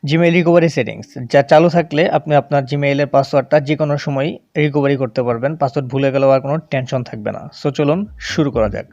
Gmail recovery settings যা চালু থাকলে আপনি আপনার জিমেইলের পাসওয়ার্ডটা যে কোনো সময় রিকভারি করতে পারবেন। পাসওয়ার্ড ভুলে গেলেও আর কোনো টেনশন থাকবে না। সো চলুন শুরু করা যাক।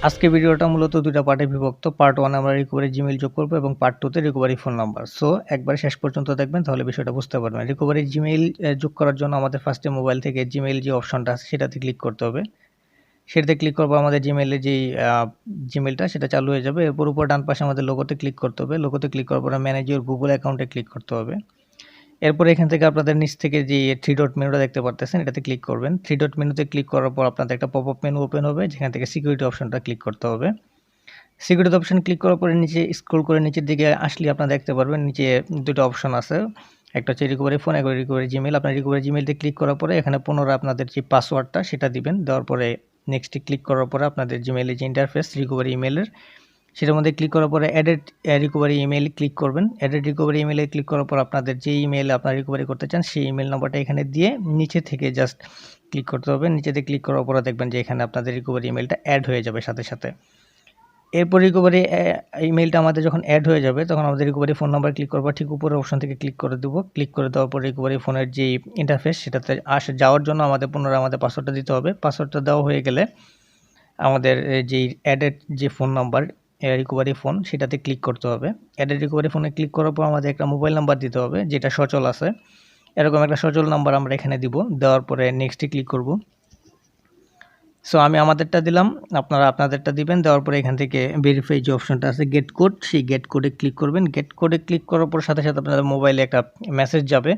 আজকে ভিডিওটা মূলত দুইটা পার্টে বিভক্ত। পার্ট 1 আমরা রিকভারি জিমেইল যোগ করব এবং পার্ট 2 তে রিকভারি ফোন নাম্বার। সো একবার শেষ পর্যন্ত দেখবেন, তাহলে বিষয়টা বুঝতে পারবেন। রিকভারি জিমেইল যোগ করার জন্য আমাদের ফার্স্টে মোবাইল থেকে জিমেইল যে অপশনটা আছে সেটাতে ক্লিক করতে হবে। সেটাতে ক্লিক করব, আমাদের জিমেইলে যেই জিমেইলটা সেটা চালু হয়ে যাবে। এরপর উপর ডান পাশে আমাদের লোগোতে ক্লিক করতে হবে। লোগোতে ক্লিক করার পর ম্যানেজ ইওর গুগল অ্যাকাউন্টে ক্লিক করতে হবে। এরপর এখান থেকে আপনাদের নিচ থেকে যে 3 ডট মেনুটা দেখতে পারতেছেন এটাতে ক্লিক করবেন। 3 ডট মেনুতে ক্লিক করার পর আপনাদের একটা পপআপ মেনু ওপেন হবে, যেখান থেকে সিকিউরিটি অপশনটা ক্লিক করতে হবে। সিকিউরিটি অপশন ক্লিক করার পরে নিচে স্ক্রল করে নিচের দিকে আসলে আপনারা দেখতে পারবেন নিচে দুটো অপশন আছে, একটা হচ্ছে রিকভারি ফোন, একটা রিকভারি জিমেইল। আপনার রিকভারি জিমেইলতে ক্লিক করার পরে এখানে পুনরায় আপনাদের যে পাসওয়ার্ডটা সেটা দিবেন। দেওয়ার পরে নেক্সটে ক্লিক করার পরে আপনাদের জিমেইলের যে ইন্টারফেস রিকভারি ইমেইলের সেটার মধ্যে ক্লিক করার পরে এডিট রিকভারি ইমেইল ক্লিক করবেন। এডিট রিকভারি ইমেইলে ক্লিক করার পর আপনাদের যে ইমেইলে আপনারা রিকভারি করতে চান সেই ইমেইল নাম্বারটা এখানে দিয়ে নিচে থেকে জাস্ট ক্লিক করতে হবে। নিচেতে ক্লিক করার পরে দেখবেন যে এখানে আপনাদের রিকভারি ইমেইলটা অ্যাড হয়ে যাবে সাথে সাথে। এরপর রিকভারি ইমেইলটা আমাদের যখন অ্যাড হয়ে যাবে তখন আমাদের রিকভারি ফোন নাম্বার ক্লিক করবো, ঠিক উপরের অপশন থেকে ক্লিক করে দেবো। ক্লিক করে দেওয়ার পর রিকভারি ফোনের যে ইন্টারফেস সেটাতে যাওয়ার জন্য আমাদের পুনরায় আমাদের পাসওয়ার্ডটা দিতে হবে। পাসওয়ার্ডটা দেওয়া হয়ে গেলে আমাদের যেই অ্যাডেড যে ফোন নাম্বার রিকভারি ফোন সেটাতে ক্লিক করতে হবে। অ্যাডেড রিকভারি ফোনে ক্লিক করার পর আমাদের একটা মোবাইল নাম্বার দিতে হবে যেটা সচল আছে। এরকম একটা সচল নাম্বার আমরা এখানে দিব। দেওয়ার পরে নেক্সটে ক্লিক করব। সো আমি আমাদেরটা দিলাম, আপনারা আপনাদেরটা দিবেন। দেওয়ার পরে এখান থেকে ভেরিফাই যে অপশনটা আছে গেট কোড, সেই গেট কোডে ক্লিক করবেন। গেট কোডে ক্লিক করার পর সাথে সাথে আপনাদের মোবাইলে একটা মেসেজ যাবে,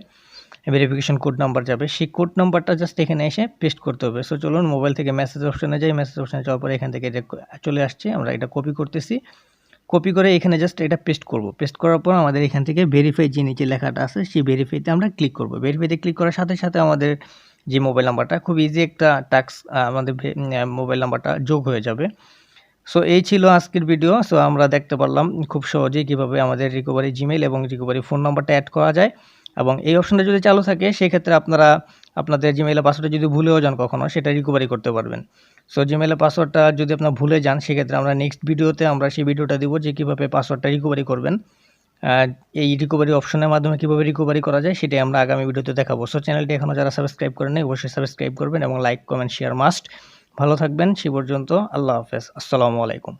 ভেরিফিকেশন কোড নাম্বার যাবে। সেই কোড নাম্বারটা জাস্ট এখানে এসে পেস্ট করতে হবে। সো চলুন মোবাইল থেকে মেসেজ অপশনে যাই। মেসেজ অপশনে যাওয়ার পরে এখান থেকে চলে আসছে, আমরা এটা কপি করতেছি। কপি করে এখানে জাস্ট এটা পেস্ট করব। পেস্ট করার পর আমাদের এখান থেকে ভেরিফাই যে নিচে লেখাটা আছে সেই ভেরিফাইতে আমরা ক্লিক করব। ভেরিফাইতে ক্লিক করার সাথে সাথে আমাদের যে মোবাইল নাম্বারটা, খুব ইজি একটা টাস্ক, আমাদের মোবাইল নাম্বারটা যোগ হয়ে যাবে। সো এই ছিল আজকের ভিডিও। সো আমরা দেখতে পারলাম খুব সহজেই কীভাবে আমাদের রিকভারি জিমেইল এবং রিকভারি ফোন নাম্বারটা অ্যাড করা যায়। এবং এই অপশনটা যদি চালু থাকে সেক্ষেত্রে আপনারা আপনাদের জিমেইলের পাসওয়ার্ডটা যদি ভুলেও যান কখনও, সেটা রিকভারি করতে পারবেন। সো জিমেইলের পাসওয়ার্ডটা যদি আপনার ভুলে যান সেক্ষেত্রে আমরা নেক্সট ভিডিওতে আমরা সেই ভিডিওটা দিব যে কীভাবে পাসওয়ার্ডটা রিকভারি করবেন। এই রিকভারি অপশনের মাধ্যমে কীভাবে রিকভারি করা যায় সেটাই আমরা আগামী ভিডিওতে দেখাবো। সো চ্যানেলটি এখনও যারা সাবস্ক্রাইব করেন নাই অবশ্যই সাবস্ক্রাইব করবেন এবং লাইক কমেন্ট শেয়ার মাস্ট। ভালো থাকবেন সে পর্যন্ত। আল্লাহ হাফেজ, আসসালামু আলাইকুম।